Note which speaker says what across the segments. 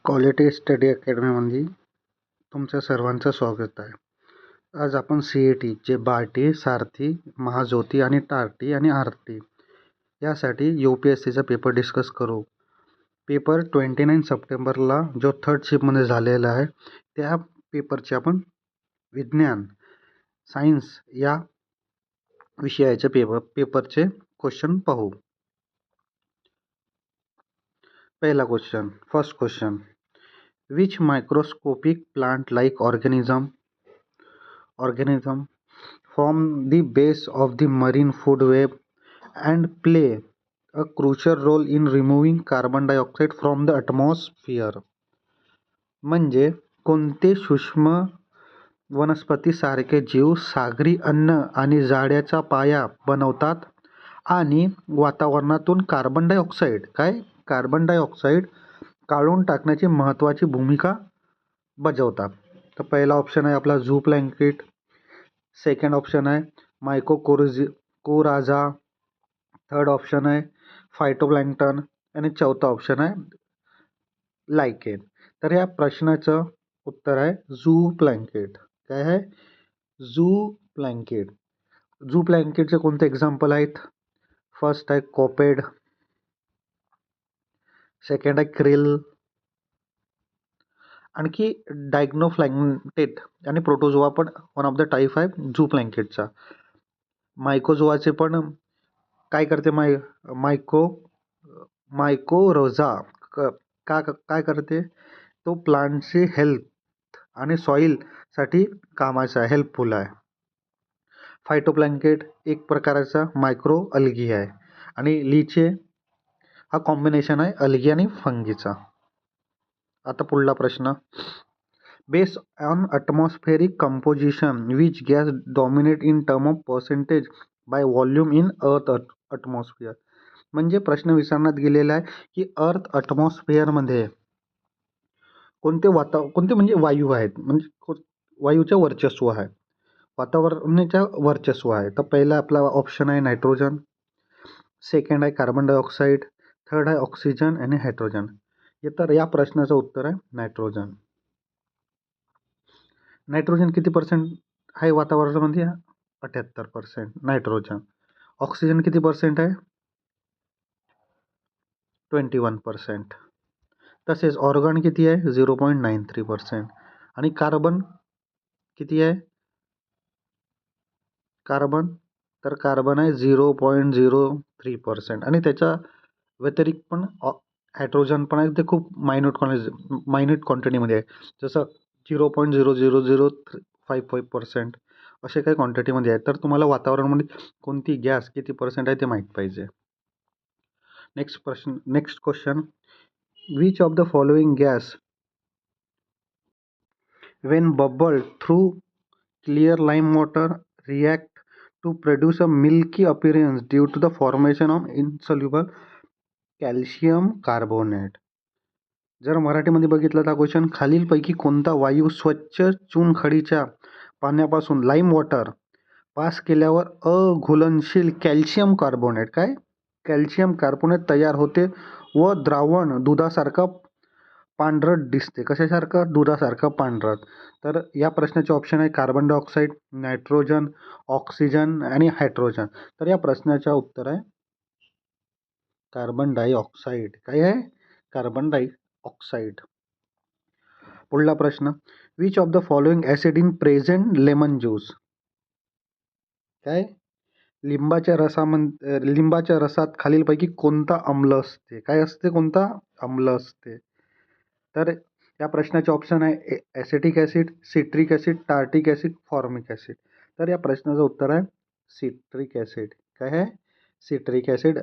Speaker 1: Quality study अकॅडमीमध्ये तुमच्या सर्वांचं स्वागत आहे. आज आपण CET जे बार्टी, सारथी, महाज्योती आणि टार्टी आणि आरटी यासाठी UPSCचा पेपर डिस्कस करू. पेपर 29 सप्टेंबरला जो थर्ड शिफ्टमध्ये झालेला आहे त्या पेपरचे आपण विज्ञान, सायन्स या विषयाचे पेपरचे क्वेश्चन पाहू. पहिला question, first question. Which microscopic plant-like organism form the base of the marine food web and play a crucial role in removing carbon dioxide from the atmosphere? म्हणजे कोणते सूक्ष्म वनस्पतीसारखे जीव सागरी अन्न आणि जाळ्याचा पाया बनवतात आणि वातावरणातून कार्बन डायऑक्साईड काढून टाकण्याची महत्त्वाची भूमिका बजावतात. तर पहिला ऑप्शन आहे आपला झू प्लँकेट, सेकंड ऑप्शन आहे मायकोकोराझा, थर्ड ऑप्शन आहे फायटोप्लॅन्क्टन आणि चौथा ऑप्शन आहे लायकेन. तर या प्रश्नाचं उत्तर आहे झू प्लँकेट. काय आहे? झू प्लँकेट. झू प्लँकेटचे कोणते एक्झाम्पल आहेत? फर्स्ट आहे कोपेड, सेकंड आहे क्रिल, आणखी डायग्नोफ्लॅंटेट आणि प्रोटोझोआ पण वन ऑफ द टाईप आहे झू प्लँकेटचा. मायकोझोआचे पण काय करते मायकोरोझा काय करते? तो प्लांटची हेल्थ आणि सॉईलसाठी कामाचा आहे, हेल्पफुल आहे. फायटोप्लँकेट एक प्रकारचा मायक्रो अल्गी आहे आणि लीचे हा कॉम्बिनेशन आहे अल्गी आणि फंगीचा. आता पुढला प्रश्न. Based on atmospheric composition, which gas dominate in term of percentage by volume in earth atmosphere? म्हणजे प्रश्न विचारण्यात गेलेला आहे की अर्थ अटमॉस्फिअरमध्ये कोणते म्हणजे वायू आहेत, म्हणजे वायूचं वर्चस्व आहे, वातावरणाच्या वर्चस्व आहे. तर पहिला आपला ऑप्शन आहे नायट्रोजन, सेकंड आहे कार्बन डायऑक्साईड, थर्ड आहे ऑक्सिजन आणि हायड्रोजन. तर या प्रश्नाचं उत्तर आहे नायट्रोजन. नायट्रोजन किती पर्सेंट आहे वातावरणामध्ये? 78% नायट्रोजन. ऑक्सिजन किती पर्सेंट आहे? 21%. तसेच ऑर्गन किती आहे? 0.93%. आणि कार्बन किती आहे? तर कार्बन आहे 0.03%. आणि त्याच्या व्यतिरिक्त पण हायड्रोजन पण आहे, ते खूप मायन्यूट क्वांटिटीमध्ये आहे, जसं 0.00055% असे काही क्वांटिटीमध्ये आहे. तर तुम्हाला वातावरणामध्ये कोणती गॅस किती पर्सेंट आहे ते माहीत पाहिजे. Next question. Which of the following gas when bubbled through clear lime water react to produce a milky appearance due to the formation of insoluble calcium carbonate? जर मराठीमध्ये बघितलं तर क्वेश्चन, खालीलपैकी कोणता वायू स्वच्छ चुनखडीच्या पाण्यापासून लाईम वॉटर पास केल्यावर अघुलनशील कॅल्शियम कार्बोनेट तयार होते व द्रावण दुधासारखं पांढरट दिसते? कशासारखं? दुधासारखं पांढरट. तर या प्रश्नाचे ऑप्शन आहे कार्बन डायऑक्साईड, नायट्रोजन, ऑक्सिजन आणि हायड्रोजन. तर या प्रश्नाचं उत्तर आहे कार्बन डायऑक्साईड. काय आहे? Carbon dioxide. पुढला प्रश्न. Which of the following acid in present lemon juice? काय? लिंबाच्या रसात खालीलपैकी कोणता अम्ल असते? काय असते? कोणता अम्ल असते? तर या प्रश्नाचे ऑप्शन आहे acetic acid, citric acid, tartaric acid, formic acid. तर या प्रश्नाचं उत्तर आहे सिट्रिक ॲसिड. काय आहे? Citric acid.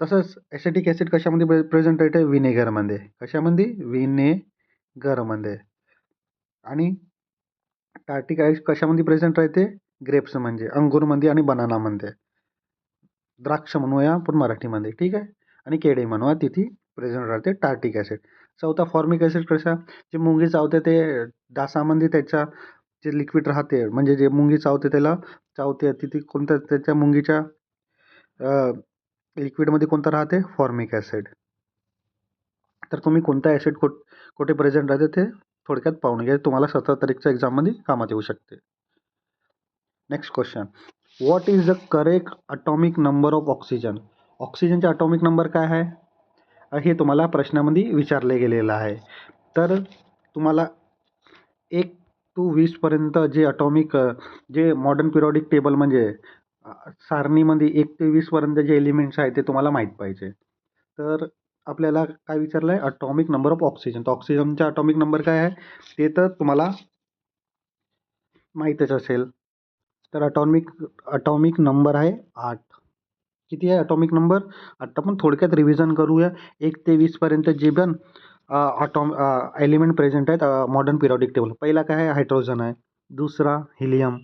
Speaker 1: तसंच ॲसिटिक ॲसिड कशामध्ये प्रेझेंट राहते? विनेगरमध्ये. कशामध्ये? विनेगरमध्ये. आणि टार्टिक ॲसिड कशामध्ये प्रेझेंट राहते? ग्रेप्स म्हणजे अंगूरमध्ये आणि बनानामध्ये. द्राक्ष म्हणूया आपण मराठीमध्ये, ठीक आहे, आणि केळी म्हणूया, तिथे प्रेझेंट राहते टार्टिक ॲसिड. चौथा फॉर्मिक ॲसिड कशा? जे मुंगी चावते ते डासामध्ये त्याच्या जे लिक्विड राहते, म्हणजे जे मुंगी चावते तिथे कोणत्या त्याच्या मुंगीच्या लिक्विडमध्ये कोणतं राहते? Formic acid. तर तुम्ही कोणता ॲसिड कुठे प्रेझेंट राहते ते थोडक्यात पाहून घ्या. तुम्हाला 17 तारीखच्या एक्झाममध्ये कामात येऊ शकते. Next question, what is the correct atomic number of oxygen? ऑक्सिजनचा अटॉमिक नंबर काय आहे हे तुम्हाला प्रश्नामध्ये विचारले गेलेलं आहे. तर तुम्हाला 1 to 20 पर्यंत जे अटॉमिक जे मॉडर्न पिरियॉडिक टेबल म्हणजे सारणीमध्ये 1 ते 20 पर्यंत जे एलिमेंट्स आहेत ते तुम्हाला माहीत पाहिजे. तर आपल्याला काय विचारलं आहे, अटॉमिक नंबर ऑफ ऑक्सिजन. तर ऑक्सिजनचा अटॉमिक नंबर काय आहे ते तर तुम्हाला माहीतच असेल. तर अटॉमिक नंबर आहे 8. किती आहे अटॉमिक नंबर? आता आपण थोडक्यात रिव्हिजन करूया. 1 ते 20 पर्यंत जे पण एलिमेंट प्रेझेंट आहेत मॉडर्न पिरियॉडिक टेबल. पहिला काय आहे, हायड्रोजन आहे. दुसरा हिलियम,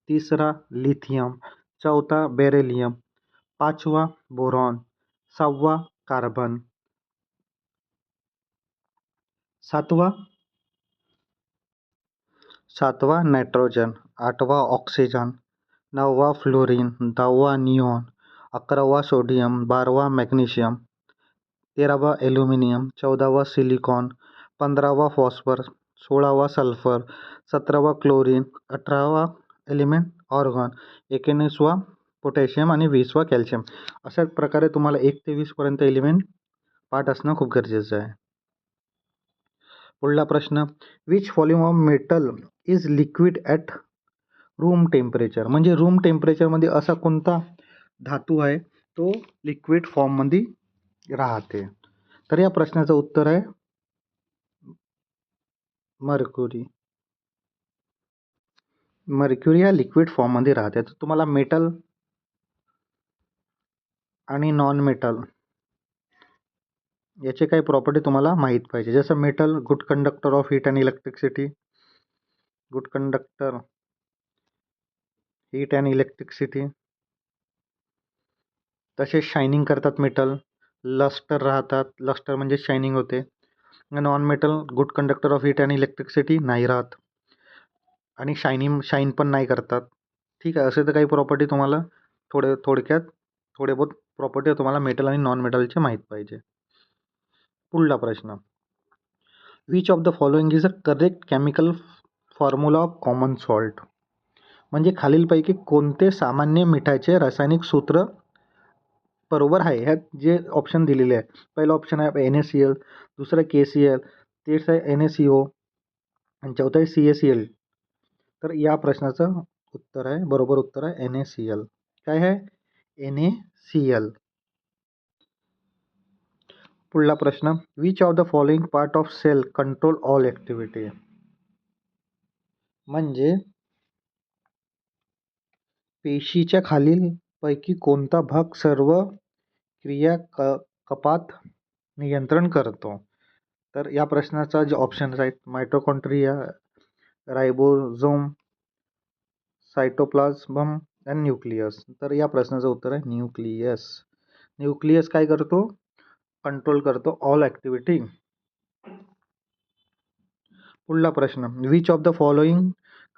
Speaker 1: तिसरा लिथियम, चौथा बेरिलियम, पाचवा बोरॉन, 6वा कार्बन, 7वा नायट्रोजन, 8वा ऑक्सिजन, 9वा फ्लोरीन, 10वा निऑन, 11वा सोडियम, 12वा मॅग्नेशियम, 13वा ॲल्युमिनियम, 14वा सिलिकॉन, 15वा फॉस्फर, 16वा सल्फर, 17वा क्लोरीन, 18वा एलिमेंट ऑर्गॉन, 19वा पोटॅशियम आणि 20वा कॅल्शियम. अशा प्रकारे तुम्हाला 1 ते 20 पर्यंत एलिमेंट पाठ असणं खूप गरजेचं आहे. पुढला प्रश्न, which following of metal is liquid at room temperature? म्हणजे रूम टेम्परेचरमध्ये असा कोणता धातू आहे तो लिक्विड फॉर्ममध्ये राहते? तर या प्रश्नाचं उत्तर आहे मर्क्युरी. मर्क्युरी हा लिक्विड फॉर्ममध्ये राहते. तर तुम्हाला मेटल आणि नॉन मेटल याचे काही प्रॉपर्टी तुम्हाला माहीत पाहिजे. जसं metal good conductor of heat and electricity, good conductor heat and electricity. तसेच शायनिंग करतात मेटल, लस्टर राहतात, लस्टर म्हणजे शायनिंग होते. Non metal good conductor of heat and electricity नाही राहत आणि शाईन पण नाही करतात. ठीक आहे, असे तर काही प्रॉपर्टी तुम्हाला थोडे बहुत प्रॉपर्टी तुम्हाला मेटल आणि नॉन मेटलचे माहीत पाहिजे. पुढला प्रश्न, which of the following is a correct chemical formula of common salt? म्हणजे खालीलपैकी कोणते सामान्य मिठाचे रासायनिक सूत्र बरोबर आहे? ह्यात जे ऑप्शन दिलेले आहे, पहिला ऑप्शन आहे NaCl, दुसरं KCl, तिसरं आहे NaCO आणि चौथं आहे CaCl. तर या प्रश्नाचं बरोबर उत्तर आहे NaCl. काय आहे? NaCl. पुढला प्रश्न, which of the following part of cell control all activity? म्हणजे पेशीच्या खालील पैकी कोणता भाग सर्व क्रियाकलापात नियंत्रण करतो? तर या प्रश्नाचा जे ऑप्शन्स आहेत, मायटोकॉन्ड्रिया, रायबोझोम, सायटोप्लाझम आणि न्यूक्लियस. तर या प्रश्नाचं उत्तर आहे न्यूक्लियस. न्यूक्लियस काय करतो? कंट्रोल करतो ऑल ॲक्टिव्हिटी. पुढला प्रश्न, which of the following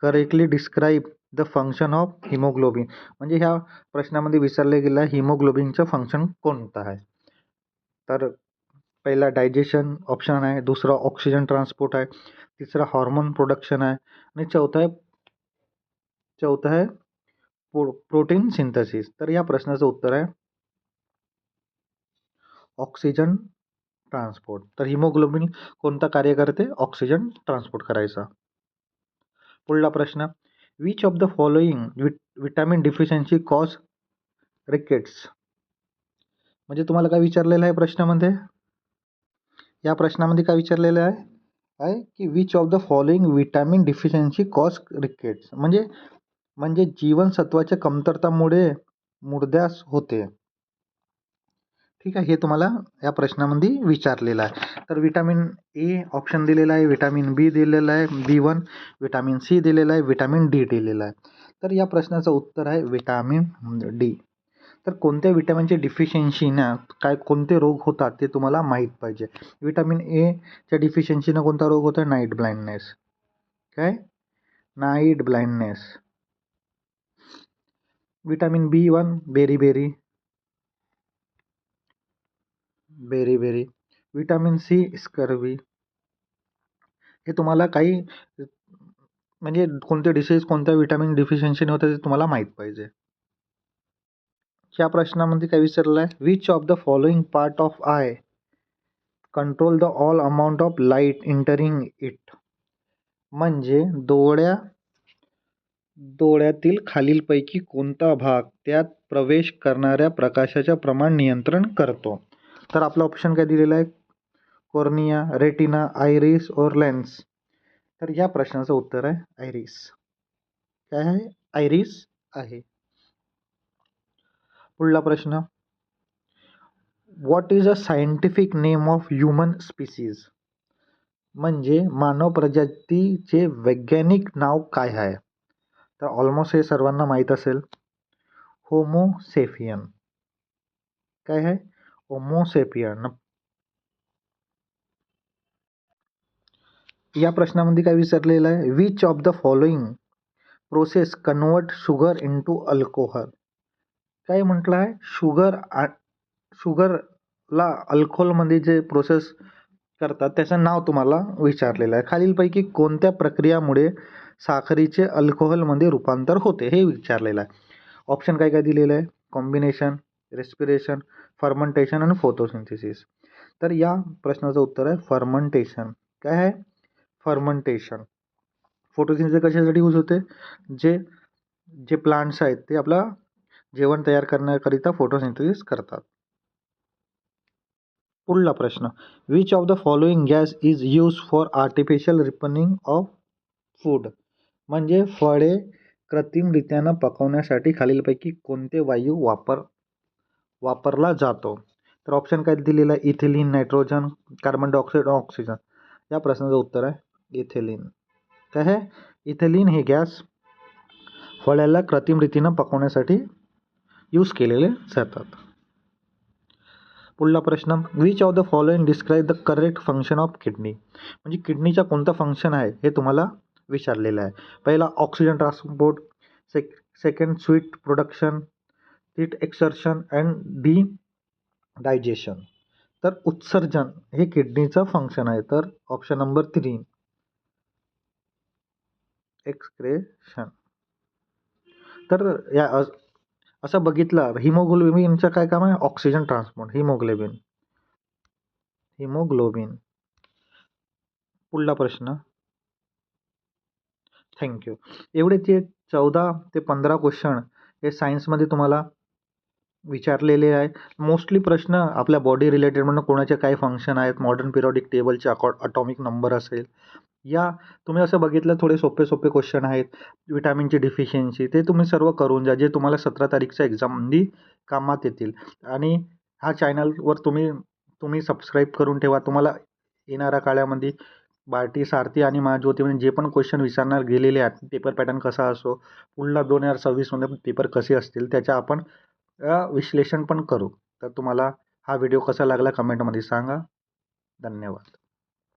Speaker 1: correctly describe the function of haemoglobin? म्हणजे ह्या प्रश्नामध्ये विचारले गेलं आहे हिमोग्लोबिनचं फंक्शन कोणतं आहे? तर पहिला डायजेशन ऑप्शन आहे, दुसरा ऑक्सिजन ट्रान्सपोर्ट आहे, तिसरा हार्मोन प्रोडक्शन आहे आणि चौथा आहे प्रोटीन सिंथेसिस. तर या प्रश्नाचं उत्तर आहे ऑक्सिजन ट्रान्सपोर्ट. तर हिमोग्लोबिन कोणता कार्य करते? ऑक्सिजन ट्रान्सपोर्ट करायचा. पुढला प्रश्न, which of the following vitamin deficiency cause rickets? म्हणजे तुम्हाला काय विचारलेलं आहे प्रश्नामध्ये? या प्रश्नामध्ये काय विचारलेलं आहे की which of the following vitamin deficiency cause rickets? म्हणजे जीवनसत्वाच्या कमतरतामुळे मुरद्यास होते. ठीक आहे, हे तुम्हाला या प्रश्नामध्ये विचारलेलं आहे. तर विटॅमिन ए ऑप्शन दिलेला आहे, विटॅमिन बी दिलेला आहे, B1, विटॅमिन सी दिलेला आहे, विटॅमिन डी दिलेला आहे. तर या प्रश्नाचं उत्तर आहे विटॅमिन डी. तर कोणत्या विटॅमिनची डिफिशियन्सीनं कोणते रोग होतात ते तुम्हाला माहीत पाहिजे. विटॅमिन एच्या डिफिशियन्सीनं कोणता रोग होतो? Night blindness. काय? Night blindness. Vitamin B1 beriberi. Vitamin C scurvy. हे तुम्हाला काही म्हणजे कोणते डिसीज कोणत्या विटॅमिन डिफिशियन्सीने होते ते तुम्हाला माहीत पाहिजे. या प्रश्नामध्ये काय विचारलं आहे, which of the following part of I control the all amount of light entering it. म्हणजे डोळ्यातील खालीलपैकी कोणता भाग त्यात प्रवेश करणाऱ्या प्रकाशाचे प्रमाण नियंत्रण करतो. तर आपला ऑप्शन काय दिलेला आहे, कॉर्निया, रेटिना, आयरिस और लेन्स. तर या प्रश्नाचं उत्तर आहे आयरिस. काय आहे, आयरिस आहे. पुढला प्रश्न, what is a scientific name of human species. म्हणजे मानव प्रजातीचे वैज्ञानिक नाव काय आहे. तर ऑलमोस्ट हे सर्वांना माहीत असेल, होमोसेपियन. काय आहे, होमोसेपियन. या प्रश्नामध्ये काय विचारलेलं आहे, which of the following process convert sugar into alcohol. काय म्हटलं आहे, शुगरला अल्कोहोलमध्ये जे प्रोसेस करतात त्याचं नाव तुम्हाला विचारलेलं आहे. खालीलपैकी कोणत्या प्रक्रियामुळे साखरेचे अल्कोहोलमध्ये रूपांतर होते हे विचारलेलं आहे. ऑप्शन काय काय दिलेलं आहे, कॉम्बिनेशन, रेस्पिरेशन, फर्मेंटेशन आणि फोटोसिंथेसिस. तर या प्रश्नाचं उत्तर आहे फर्मेंटेशन. काय आहे, फर्मेंटेशन. फोटोसिंथेसिस कशासाठी यूज होते, जे प्लांट्स आहेत ते आपला जेवण तयार करण्याकरिता फोटोसिंथेसिस करतात. पुढला प्रश्न, which of the following gas is use for artificial ripening of food. म्हणजे फळे कृत्रिमरित्यानं पकवण्यासाठी खालीलपैकी कोणते वायू वापरला जातो. तर ऑप्शन काय दिलेला आहे, ethylene, nitrogen, carbon dioxide, oxygen. या प्रश्नाचं उत्तर आहे इथिलीन. काय आहे, इथिलीन हे गॅस फळाला कृत्रिमरितीनं पकवण्यासाठी यूज केलेले जातात. पुढला प्रश्न, which of the following describe the correct function of kidney. म्हणजे किडनीचा कोणता फंक्शन आहे हे तुम्हाला विचारलेलं आहे. पहिला oxygen transport, second sweet production, heat exertion and D digestion. तर उत्सर्जन हे किडनीचं फंक्शन आहे. तर ऑप्शन नंबर 3 एक्सक्रेशन. तर या असं बघितलं, हिमोग्लोबिनचं काय काम आहे, ऑक्सिजन ट्रान्सपोर्ट, हिमोग्लोबिन. पुढला प्रश्न, थँक्यू. एवढे ते 14 ते 15 क्वेश्चन हे सायन्समध्ये तुम्हाला विचारलेले आहे. मोस्टली प्रश्न आपल्या बॉडी रिलेटेड म्हणून कोणाचे काय फंक्शन आहेत, मॉडर्न पिरियॉडिक टेबलचे अटॉमिक नंबर असेल, या तुम्ही असं बघितलं थोडे सोपे क्वेश्चन आहेत. विटॅमिनची डिफिशियन्सी ते तुम्ही सर्व करून जा, जे तुम्हाला 17 तारीखच्या एक्झाममध्ये कामात येतील. आणि हा चॅनलवर तुम्ही सबस्क्राईब करून ठेवा. तुम्हाला येणाऱ्या काळामध्ये बार्टी, सारथी आणि महाज्योती म्हणजे जे पण क्वेश्चन विचारणार गेलेले आहेत, पेपर पॅटर्न कसा असो, पुढला 2026मध्ये पेपर कसे असतील त्याच्या आपण विश्लेषण पण करू. तर तुम्हाला हा व्हिडिओ कसा लागला कमेंटमध्ये सांगा. धन्यवाद.